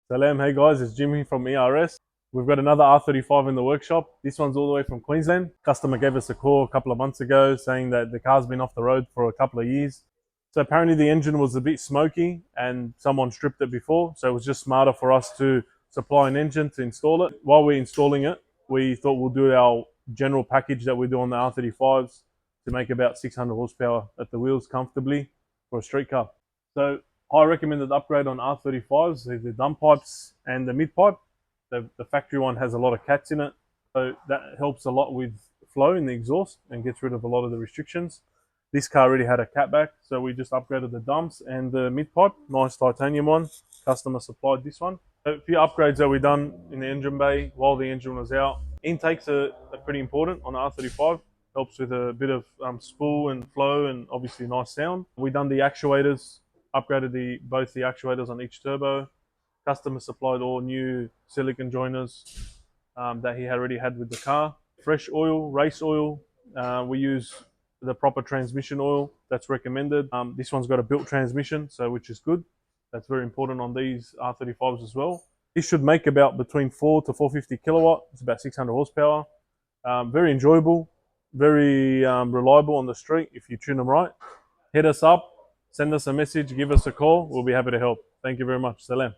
Salam, hey guys, it's Jimmy from ERS. We've got another R35 in the workshop. This one's all the way from Queensland. Customer gave us a call a couple of months ago saying that the car's been off the road for a couple of years. So apparently the engine was a bit smoky and someone stripped it before. So it was just smarter for us to supply an engine to install it. While we're installing it, we thought we'll do our general package that we do on the R35s to make about 600 horsepower at the wheels comfortably for a street car. So high recommended upgrade on R35s is the dump pipes and the mid pipe. The factory one has a lot of cats in it, so that helps a lot with flow in the exhaust and gets rid of a lot of the restrictions. This car already had a catback, so we just upgraded the dumps and the mid pipe, nice titanium one. Customer supplied this one. So a few upgrades that we done in the engine bay while the engine was out. Intakes are pretty important on the R35. Helps with a bit of spool and flow and obviously nice sound. We done the actuators, upgraded both the actuators on each turbo. Customer supplied all new silicon joiners that he had already had with the car. Fresh oil, race oil. We use the proper transmission oil that's recommended. This one's got a built transmission, so which is good. That's very important on these R35s as well. This should make about between 4 to 450 kilowatt. It's about 600 horsepower. Very enjoyable, very reliable on the street if you tune them right. Hit us up, send us a message, give us a call. We'll be happy to help. Thank you very much. Salam.